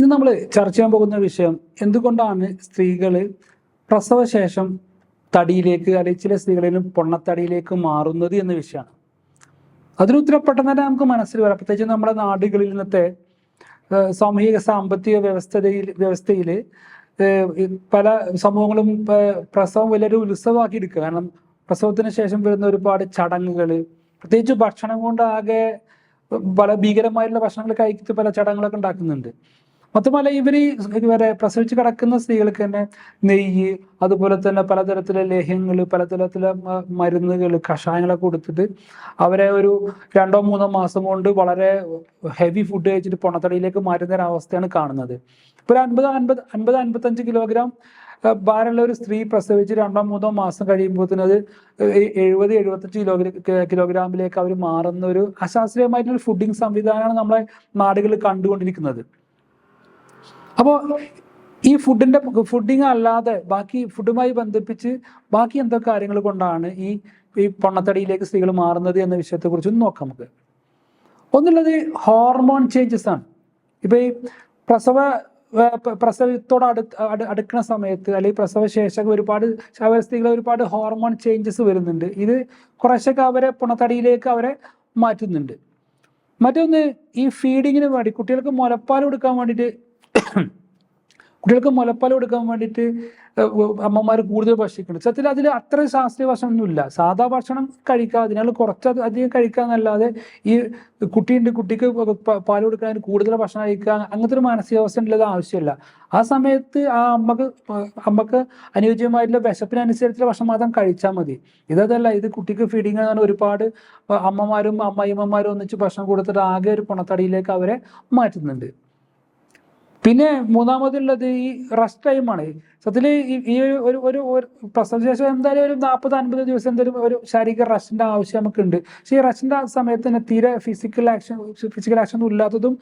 ഇന്ന് നമ്മൾ ചർച്ച ചെയ്യാൻ പോകുന്ന വിഷയം എന്തുകൊണ്ടാണ് സ്ത്രീകൾ പ്രസവശേഷം തടിയിലേക്ക് അല്ലെങ്കിൽ ചില സ്ത്രീകളിലും പൊണ്ണത്തടിയിലേക്ക് മാറുന്നത് എന്ന വിഷയമാണ്. അതിന് ഉത്തരം പെട്ടെന്ന് തന്നെ നമുക്ക് മനസ്സിൽ വരാം. പ്രത്യേകിച്ച് നമ്മുടെ നാടുകളിൽ ഇന്നത്തെ സാമൂഹിക സാമ്പത്തിക വ്യവസ്ഥയിൽ പല സമൂഹങ്ങളും പ്രസവം വലിയൊരു ഉത്സവമാക്കി എടുക്കുക. കാരണം പ്രസവത്തിന് ശേഷം വരുന്ന ഒരുപാട് ചടങ്ങുകൾ, പ്രത്യേകിച്ച് ഭക്ഷണം കൊണ്ട് ആകെ പല ഭീകരമായിട്ടുള്ള ഭക്ഷണങ്ങൾ കഴിച്ചിട്ട് പല ചടങ്ങുകളൊക്കെ ഉണ്ടാക്കുന്നുണ്ട്. മൊത്തമല്ല ഇവരെ പ്രസവിച്ച് കിടക്കുന്ന സ്ത്രീകൾക്ക് തന്നെ നെയ്യ്, അതുപോലെ തന്നെ പലതരത്തിലെ ലേഹ്യങ്ങൾ, പലതരത്തിലെ മരുന്നുകൾ, കഷായങ്ങളൊക്കെ കൊടുത്തിട്ട് അവരെ ഒരു 2-3 മാസം കൊണ്ട് വളരെ ഹെവി ഫുഡ് കഴിച്ചിട്ട് പൊണ്ണത്തടിയിലേക്ക് മാറ്റുന്ന ഒരു അവസ്ഥയാണ് കാണുന്നത്. ഇപ്പോൾ ഒരു 50-55 കിലോഗ്രാം ഭാരമുള്ള ഒരു സ്ത്രീ പ്രസവിച്ച് 2-3 മാസം കഴിയുമ്പോഴത്തേനും അത് 70-75 കിലോഗ്രാമിലേക്ക് അവർ മാറുന്ന ഒരു അശാസ്ത്രീയമായിട്ടുള്ള ഫുഡിങ് സംവിധാനമാണ് നമ്മളെ നാടുകളിൽ കണ്ടുകൊണ്ടിരിക്കുന്നത്. അപ്പോൾ ഈ ഫുഡിങ് അല്ലാതെ ബാക്കി ഫുഡുമായി ബന്ധിപ്പിച്ച് ബാക്കി എന്തൊക്കെ കാര്യങ്ങൾ കൊണ്ടാണ് ഈ പൊണ്ണത്തടിയിലേക്ക് സ്ത്രീകൾ മാറുന്നത് എന്ന വിഷയത്തെക്കുറിച്ച് നോക്കാം നമുക്ക്. ഒന്നുള്ളത് ഹോർമോൺ ചേഞ്ചസ് ആണ്. ഇപ്പൊ ഈ പ്രസവത്തോട് അടുക്കുന്ന സമയത്ത് അല്ലെങ്കിൽ പ്രസവശേഷം സ്ത്രീകളെ ഒരുപാട് ഹോർമോൺ ചേഞ്ചസ് വരുന്നുണ്ട്. ഇത് കുറച്ചൊക്കെ അവരെ പൊണ്ണത്തടിയിലേക്ക് അവരെ മാറ്റുന്നുണ്ട്. മറ്റൊന്ന്, ഈ ഫീഡിങ്ങിന് വേണ്ടി കുട്ടികൾക്ക് മുലപ്പാൽ കൊടുക്കാൻ വേണ്ടിയിട്ട് അമ്മമാർ കൂടുതൽ ഭക്ഷിക്കുന്നുണ്ട്. സത്യത്തിൽ അതിൽ അത്ര ശാസ്ത്രീയ ഭക്ഷണമൊന്നുമില്ല. സാധാ ഭക്ഷണം കഴിക്കുക, അതിനാൾ അധികം കഴിക്കാന്നല്ലാതെ ഈ കുട്ടിക്ക് പാൽ കൊടുക്കാൻ കൂടുതൽ ഭക്ഷണം കഴിക്കുക അങ്ങനത്തെ ഒരു മാനസികാവസ്ഥ ഉള്ളത് ആവശ്യമില്ല. ആ സമയത്ത് ആ അമ്മക്ക് അനുയോജ്യമായിട്ടുള്ള വിശപ്പിനനുസരിച്ചുള്ള ഭക്ഷണം മാത്രം കഴിച്ചാൽ മതി. ഇതല്ല, ഇത് കുട്ടിക്ക് ഫീഡിങ് ആണ്. ഒരുപാട് അമ്മമാരും അമ്മായിമ്മമാരും ഒന്നിച്ച് ഭക്ഷണം കൊടുത്തിട്ട് ആകെ ഒരു പൊണ്ണത്തടിയിലേക്ക് അവരെ മാറ്റുന്നുണ്ട്. പിന്നെ മൂന്നാമതുള്ളത് ഈ റെസ്റ്റ് ടൈമാണ്. സത്യത്തിൽ ഈ ഒരു പ്രസവശേഷം എന്തായാലും ഒരു 40-50 ദിവസം എന്തായാലും ഒരു ശാരീരിക റെസ്റ്റിന്റെ ആവശ്യം നമുക്കുണ്ട്. പക്ഷേ ഈ റെസ്റ്റിന്റെ ആ സമയത്ത് തന്നെ തീരെ ഫിസിക്കൽ ആക്ഷൻ ഒന്നും ഇല്ലാത്തതും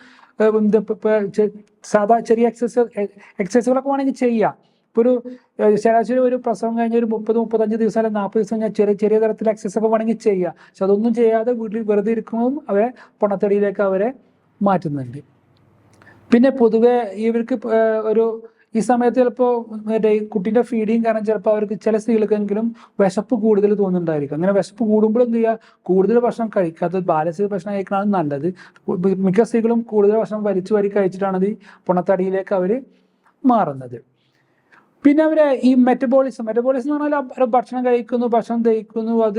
സാധാ ചെറിയ എക്സസൈസുകളൊക്കെ വേണമെങ്കിൽ ചെയ്യാം. ഇപ്പോൾ ഒരു ശരാശരി ഒരു പ്രസവം കഴിഞ്ഞ ഒരു 30-35 ദിവസം അല്ലെങ്കിൽ 40 ദിവസം ഞാൻ ചെറിയ തരത്തിൽ എക്സസൈസ് ഒക്കെ വേണമെങ്കിൽ ചെയ്യാം. പക്ഷെ അതൊന്നും ചെയ്യാതെ വീട്ടിൽ വെറുതെ ഇരിക്കുമ്പോൾ അവരെ പൊണ്ണത്തടിയിലേക്ക് അവരെ മാറ്റുന്നുണ്ട്. പിന്നെ പൊതുവെ ഇവർക്ക് ഈ സമയത്ത് ചിലപ്പോൾ കുട്ടീൻ്റെ ഫീഡിങ് കാരണം ചിലപ്പോൾ അവർക്ക് ചില സ്ത്രീകൾക്കെങ്കിലും വിശപ്പ് കൂടുതൽ തോന്നുന്നുണ്ടായിരിക്കും. അങ്ങനെ വിശപ്പ് കൂടുമ്പോൾ എന്ത് ചെയ്യുക, കൂടുതൽ ഭക്ഷണം കഴിക്കാത്തത് ബാലൻസ് ഭക്ഷണം കഴിക്കണതാണ് നല്ലത്. മിക്ക സ്ത്രീകളും കൂടുതൽ ഭക്ഷണം വലിച്ചു കഴിച്ചിട്ടാണ് ഈ പൊണ്ണത്തടിയിലേക്ക് അവർ മാറുന്നത്. പിന്നെ ഈ മെറ്റബോളിസം എന്ന് പറഞ്ഞാൽ ഭക്ഷണം കഴിക്കുന്നു, ഭക്ഷണം ദഹിക്കുന്നു, അത്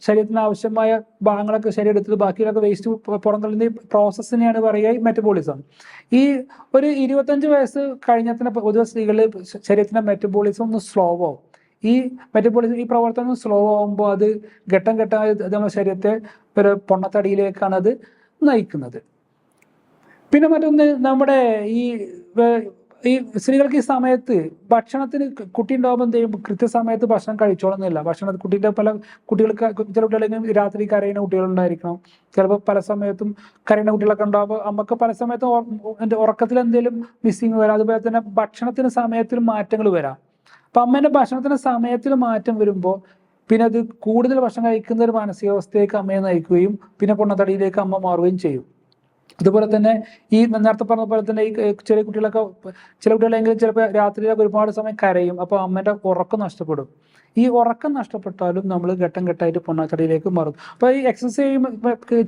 ശരീരത്തിന് ആവശ്യമായ ഭാഗങ്ങളൊക്കെ ശരീരത്തിൽ ബാക്കിയൊക്കെ വേസ്റ്റ് പുറന്തള്ളുന്ന ഈ പ്രോസസ്സിനെയാണ് പറയുക ഈ മെറ്റബോളിസം. ഈ ഒരു 25 വയസ്സ് കഴിഞ്ഞാൽ തന്നെ പൊതുവെ സ്ത്രീകളിൽ ശരീരത്തിന്റെ മെറ്റബോളിസം ഒന്ന് സ്ലോ ആവും. ഈ പ്രവർത്തനം സ്ലോ ആവുമ്പോൾ അത് ഘട്ടം ഘട്ടമായി നമ്മുടെ ശരീരത്തെ ഒരു പൊണ്ണത്തടിയിലേക്കാണ് അത് നയിക്കുന്നത്. പിന്നെ മറ്റൊന്ന്, നമ്മുടെ ഈ സ്ത്രീകൾക്ക് ഈ സമയത്ത് ഭക്ഷണത്തിന് കുട്ടി ഉണ്ടാകുമ്പോൾ എന്ത് ചെയ്യും, കൃത്യസമയത്ത് ഭക്ഷണം കഴിച്ചോളുന്നില്ല. കുട്ടീൻ്റെ ചില കുട്ടികളെങ്കിലും രാത്രി കരയുന്ന കുട്ടികളുണ്ടായിരിക്കണം. ചിലപ്പോൾ പല സമയത്തും കരയുന്ന കുട്ടികളൊക്കെ ഉണ്ടാകുമ്പോൾ നമുക്ക് പല സമയത്തും ഉറക്കത്തിൽ എന്തെങ്കിലും മിസ്സിങ് വരാം. അതുപോലെ തന്നെ ഭക്ഷണത്തിന് സമയത്തിൽ മാറ്റങ്ങൾ വരാം. അപ്പം അമ്മേൻ്റെ ഭക്ഷണത്തിന് സമയത്തിൽ മാറ്റം വരുമ്പോൾ പിന്നെ അത് കൂടുതൽ ഭക്ഷണം കഴിക്കുന്ന ഒരു മാനസികാവസ്ഥയിലേക്ക് അമ്മയെ നയിക്കുകയും പിന്നെ പൊണ്ണത്തടിയിലേക്ക് അമ്മ മാറുകയും ചെയ്യും. അതുപോലെ തന്നെ ഈ നേരത്തെ പറഞ്ഞ പോലെ തന്നെ ഈ ചില കുട്ടികളെങ്കിലും ചിലപ്പോൾ രാത്രിയിലൊക്കെ ഒരുപാട് സമയം കരയും. അപ്പോൾ അമ്മേൻ്റെ ഉറക്കം നഷ്ടപ്പെടും. ഈ ഉറക്കം നഷ്ടപ്പെട്ടാലും നമ്മൾ ഘട്ടം ഘട്ടമായിട്ട് പൊണ്ണത്തടിയിലേക്ക് മാറും. അപ്പോൾ ഈ എക്സസൈസ്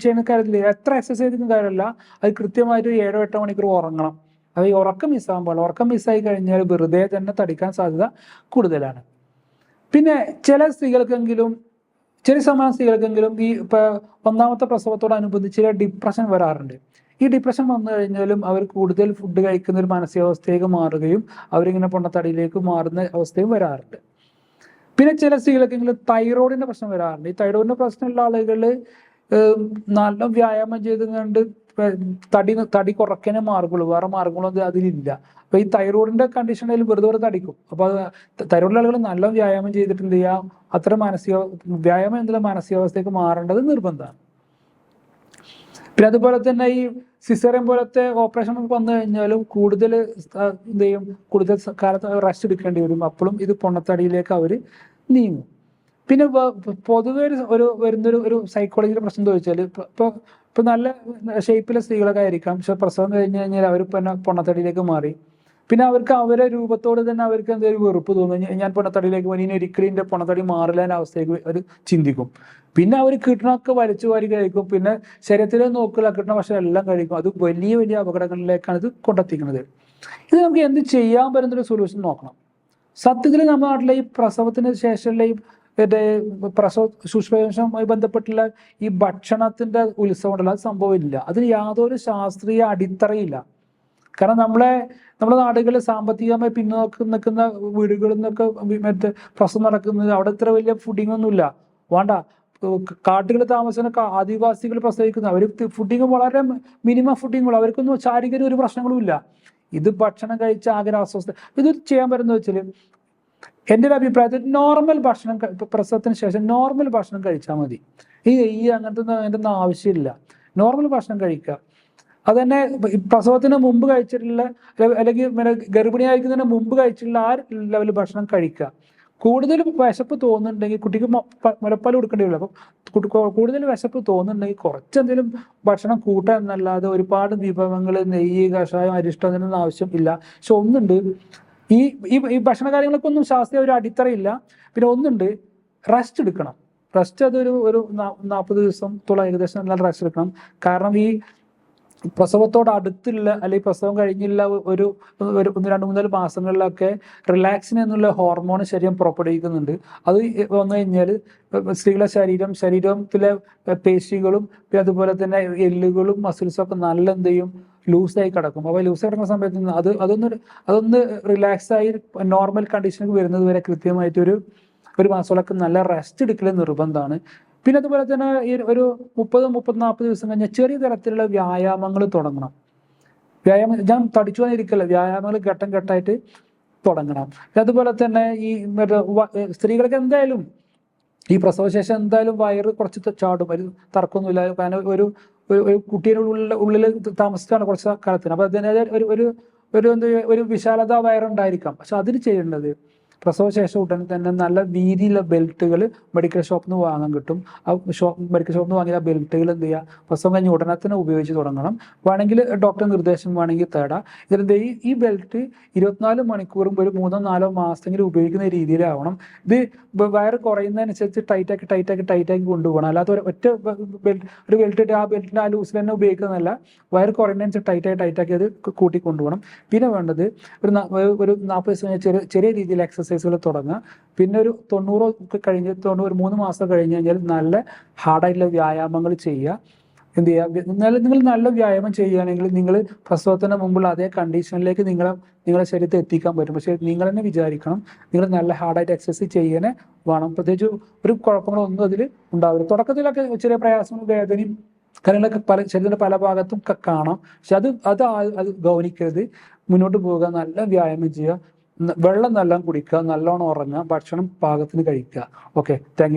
ചെയ്യുന്ന കാര്യത്തിൽ എത്ര എക്സസൈസ് ചെയ്യുന്ന കാര്യമല്ല, അത് കൃത്യമായിട്ട് 7-8 മണിക്കൂർ ഉറങ്ങണം. അത് ഈ ഉറക്കം മിസ്സാകാൻ പാടില്ല. ഉറക്കം മിസ്സായി കഴിഞ്ഞാൽ വെറുതെ തന്നെ തടിക്കാൻ സാധ്യത കൂടുതലാണ്. പിന്നെ ചില ശതമാനം സ്ത്രീകൾക്കെങ്കിലും ഈ ഒന്നാമത്തെ പ്രസവത്തോടനുബന്ധിച്ച് ഡിപ്രഷൻ വരാറുണ്ട്. ഈ ഡിപ്രഷൻ വന്നു കഴിഞ്ഞാലും അവർ കൂടുതൽ ഫുഡ് കഴിക്കുന്ന ഒരു മാനസികാവസ്ഥയിലേക്ക് മാറുകയും അവരിങ്ങനെ പൊണ്ണത്തടിയിലേക്ക് മാറുന്ന അവസ്ഥയും വരാറുണ്ട്. പിന്നെ ചില സ്ത്രീകൾക്കെങ്കിലും തൈറോയിഡിന്റെ പ്രശ്നം വരാറുണ്ട്. ഈ തൈറോയിഡിന്റെ പ്രശ്നമുള്ള ആളുകൾ നല്ല വ്യായാമം ചെയ്തുകൊണ്ട് തടി കുറയ്ക്കാനേ മാർഗമുള്ളൂ, വേറെ മാർഗങ്ങളൊന്നും അതിലില്ല. അപ്പൊ ഈ തൈറോയിഡിന്റെ കണ്ടീഷനിൽ വെറുതെ തടിക്കും. അപ്പൊ തൈറോയിഡിലെ ആളുകൾ നല്ല വ്യായാമം ചെയ്തിട്ട് എന്ത് ചെയ്യാം, അത്ര വ്യായാമം എന്തെങ്കിലും മാനസികാവസ്ഥയ്ക്ക് മാറേണ്ടത് നിർബന്ധമാണ്. പിന്നെ അതുപോലെ തന്നെ ഈ സിസേറിയൻ പോലത്തെ ഓപ്പറേഷൻ വന്നു കഴിഞ്ഞാലും കൂടുതൽ എന്ത് ചെയ്യും, കൂടുതൽ കാലത്ത് റെസ്റ്റ് എടുക്കേണ്ടി വരും. അപ്പോഴും ഇത് പൊണ്ണത്തടിയിലേക്ക് അവർ നീങ്ങും. പിന്നെ പൊതുവെ വരുന്നൊരു സൈക്കോളജിയുടെ പ്രശ്നം എന്താ വെച്ചാൽ, ഇപ്പോൾ ഇപ്പം നല്ല ഷേപ്പിലെ സ്ത്രീകളൊക്കെ ആയിരിക്കാം, പക്ഷെ പ്രസവം കഴിഞ്ഞ് കഴിഞ്ഞാൽ അവർ പിന്നെ പൊണ്ണത്തടിയിലേക്ക് മാറി. പിന്നെ അവർക്ക് അവരെ രൂപത്തോട് തന്നെ അവർക്ക് എന്തെങ്കിലും വെറുപ്പ് തോന്നും, ഞാൻ പൊണ്ണത്തടിയിലേക്ക് പോയി, ഇനി ഒരിക്കലും എൻ്റെ പൊണ്ണത്തടി മാറില്ല എന്ന അവസ്ഥയ്ക്ക് അവർ ചിന്തിക്കും. പിന്നെ അവർ കിട്ടണമൊക്കെ വലിച്ചു വാരി കഴിക്കും, പിന്നെ ശരീരത്തിലെ നോക്കില്ല, കിട്ടണ ഭക്ഷണം എല്ലാം കഴിക്കും. അത് വലിയ വലിയ അപകടങ്ങളിലേക്കാണ് ഇത് കൊണ്ടെത്തിക്കുന്നത്. ഇത് നമുക്ക് എന്ത് ചെയ്യാൻ പറ്റുന്നൊരു സൊല്യൂഷൻ നോക്കണം. സത്യത്തിൽ നമ്മുടെ നാട്ടിലെ ഈ പ്രസവത്തിന് ശേഷമുള്ള ഈ പ്രസവ ശുശ്രൂഷയുമായി ബന്ധപ്പെട്ടുള്ള ഈ ഭക്ഷണത്തിന്റെ ഉത്സവം ഉണ്ടല്ലോ, അത് സംഭവമില്ല. അതിന് യാതൊരു ശാസ്ത്രീയ അടിത്തറയില്ല. കാരണം നമ്മുടെ നാടുകളിൽ സാമ്പത്തികമായി പിന്നോക്കം നിൽക്കുന്ന വീടുകളിൽ നിന്നൊക്കെ മറ്റേ പ്രസവം നടക്കുന്നത്, അവിടെ ഇത്ര വലിയ ഫുഡിങ് ഒന്നുമില്ല. വേണ്ട, കാട്ടുകളിൽ താമസിക്കുന്ന ആദിവാസികൾ പ്രസവിക്കുന്ന അവർ ഫുഡിങ് വളരെ മിനിമം ഫുഡിങ്ങുള്ളൂ, അവർക്കൊന്നും ശാരീരിക ഒരു പ്രശ്നങ്ങളും ഇല്ല. ഇത് ഭക്ഷണം കഴിച്ച ആകെ അസ്വസ്ഥ. ഇത് ചെയ്യാൻ പറ്റുന്ന വെച്ചാൽ എൻ്റെ ഒരു അഭിപ്രായത്തിൽ നോർമൽ ഭക്ഷണം, പ്രസവത്തിന് ശേഷം നോർമൽ ഭക്ഷണം കഴിച്ചാൽ മതി. ഈ അങ്ങനത്തെ ഒന്നും ആവശ്യമില്ല. നോർമൽ ഭക്ഷണം കഴിക്കുക. അത് തന്നെ പ്രസവത്തിന് മുമ്പ് കഴിച്ചിട്ടുള്ള, അല്ലെങ്കിൽ ഗർഭിണിയായിരിക്കുന്നതിന് മുമ്പ് കഴിച്ചിട്ടുള്ള ആ ലെവലിൽ ഭക്ഷണം കഴിക്കുക. കൂടുതൽ വിശപ്പ് തോന്നുന്നുണ്ടെങ്കിൽ കുട്ടിക്ക് മുലപ്പാൽ കൊടുക്കേണ്ടി വരില്ല. അപ്പം കൂടുതൽ വിശപ്പ് തോന്നുന്നുണ്ടെങ്കിൽ കുറച്ചെന്തെങ്കിലും ഭക്ഷണം കൂട്ടാൻ എന്നല്ലാതെ ഒരുപാട് വിഭവങ്ങൾ, നെയ്യ്, കഷായം, അരിഷ്ടം അതിനൊന്നും ആവശ്യം ഇല്ല. പക്ഷെ ഒന്നുണ്ട്, ഈ ഭക്ഷണ കാര്യങ്ങളൊക്കെ ഒന്നും ശാസ്ത്രീയ ഒരു അടിത്തറയില്ല. പിന്നെ ഒന്നുണ്ട്, റെസ്റ്റ് എടുക്കണം. റെസ്റ്റ് അതൊരു 40 ദിവസത്തോളം ഏകദേശം നല്ല റെസ്റ്റ് എടുക്കണം. കാരണം ഈ പ്രസവത്തോട് അടുത്തുള്ള അല്ലെങ്കിൽ പ്രസവം കഴിഞ്ഞുള്ള ഒരു 2-3 മാസങ്ങളിലൊക്കെ റിലാക്സിൻ എന്നുള്ള ഹോർമോൺ ശരീരം പുറപ്പെടുവിക്കുന്നുണ്ട്. അത് വന്നു കഴിഞ്ഞാൽ സ്ത്രീകളുടെ ശരീരത്തിലെ പേശികളും പിന്നെ അതുപോലെ തന്നെ എല്ലുകളും മസിൽസും ഒക്കെ നല്ല എന്ത് ചെയ്യും, ലൂസായി കിടക്കും. അപ്പോൾ ലൂസായി കിടക്കുന്ന സമയത്ത് അതൊന്ന് റിലാക്സായി നോർമൽ കണ്ടീഷനിലേക്ക് വരുന്നത് വരെ കൃത്യമായിട്ട് ഒരു മാസത്തോളൊക്കെ നല്ല റെസ്റ്റ് എടുക്കൽ നിർബന്ധമാണ്. പിന്നെ അതുപോലെ തന്നെ ഈ ഒരു 30-40 ദിവസം കഴിഞ്ഞാൽ ചെറിയ തരത്തിലുള്ള വ്യായാമങ്ങൾ തുടങ്ങണം. ഞാൻ തടിച്ചു വന്നിരിക്കല്ല, വ്യായാമങ്ങൾ ഘട്ടം ഘട്ടമായിട്ട് തുടങ്ങണം. അതുപോലെ തന്നെ ഈ സ്ത്രീകൾക്ക് എന്തായാലും ഈ പ്രസവശേഷം എന്തായാലും വയറ് കുറച്ച് ചാടും, അതിൽ തർക്കമൊന്നുമില്ല. കാരണം ഒരു കുട്ടീൻ്റെ ഉള്ളിൽ താമസിച്ചാണ് കുറച്ച് കാലത്തിന്. അപ്പോൾ അതിന് ഒരു വിശാലത വയറുണ്ടായിരിക്കാം. പക്ഷെ അതിന് ചെയ്യേണ്ടത്, പ്രസവശേഷം ഉടൻ തന്നെ നല്ല വീതിയുള്ള ബെൽറ്റുകൾ മെഡിക്കൽ ഷോപ്പിൽ നിന്ന് വാങ്ങാൻ കിട്ടും. ആ മെഡിക്കൽ ഷോപ്പിൽ നിന്ന് വാങ്ങിയ ആ ബെൽറ്റുകൾ എന്ത് ചെയ്യുക, പ്രസവം കഴിഞ്ഞ് ഉടനെ തന്നെ ഉപയോഗിച്ച് തുടങ്ങണം. വേണമെങ്കിൽ ഡോക്ടർ നിർദ്ദേശം വേണമെങ്കിൽ തേടാം. ഇതിൻ്റെ ഈ ബെൽറ്റ് 24 മണിക്കൂറും ഒരു 3-4 മാസത്തെങ്കിലും ഉപയോഗിക്കുന്ന രീതിയിലാവണം. ഇത് വയറ് കുറയുന്നതനുസരിച്ച് ടൈറ്റാക്കി കൊണ്ടുപോകണം. അല്ലാതെ ഒരു ബെൽറ്റ് ഇട്ട് ആ ബെൽറ്റിൻ്റെ ആ ലൂസിൽ തന്നെ ഉപയോഗിക്കുന്നതല്ല. വയറ് കുറയുന്നതനുസരിച്ച് ടൈറ്റാക്കി അത് കൂട്ടി കൊണ്ടുപോകണം. പിന്നെ വേണ്ടത് ഒരു 40 ദിവസം ചെറിയ രീതിയിൽ എക്സസൈസുകൾ തുടങ്ങുക. പിന്നെ ഒരു 3 മാസം കഴിഞ്ഞ് കഴിഞ്ഞാൽ നല്ല ഹാർഡായിട്ടുള്ള വ്യായാമങ്ങൾ ചെയ്യുക. എന്ത് ചെയ്യുക, നിങ്ങൾ നല്ല വ്യായാമം ചെയ്യുകയാണെങ്കിൽ നിങ്ങൾ പ്രസവത്തിന് മുമ്പുള്ള അതേ കണ്ടീഷനിലേക്ക് നിങ്ങളെ ശരീരത്തെ എത്തിക്കാൻ പറ്റും. പക്ഷേ നിങ്ങൾ തന്നെ വിചാരിക്കണം, നിങ്ങൾ നല്ല ഹാർഡായിട്ട് എക്സസൈസ് ചെയ്യാനേ വേണം. പ്രത്യേകിച്ച് ഒരു കുഴപ്പങ്ങളൊന്നും അതിൽ ഉണ്ടാവില്ല. തുടക്കത്തിലൊക്കെ ചെറിയ പ്രയാസങ്ങളും വേദനയും കാര്യങ്ങളൊക്കെ ശരീരത്തിൻ്റെ പല ഭാഗത്തും കാണാം. പക്ഷെ അത് ഗൗനിക്കരുത്. മുന്നോട്ട് പോവുക, നല്ല വ്യായാമം ചെയ്യുക, വെള്ളം നല്ലോണം കുടിക്കുക, നല്ലോണം ഉറങ്ങുക, ഭക്ഷണം പാകത്തിന് കഴിക്കുക. Okay, thank you.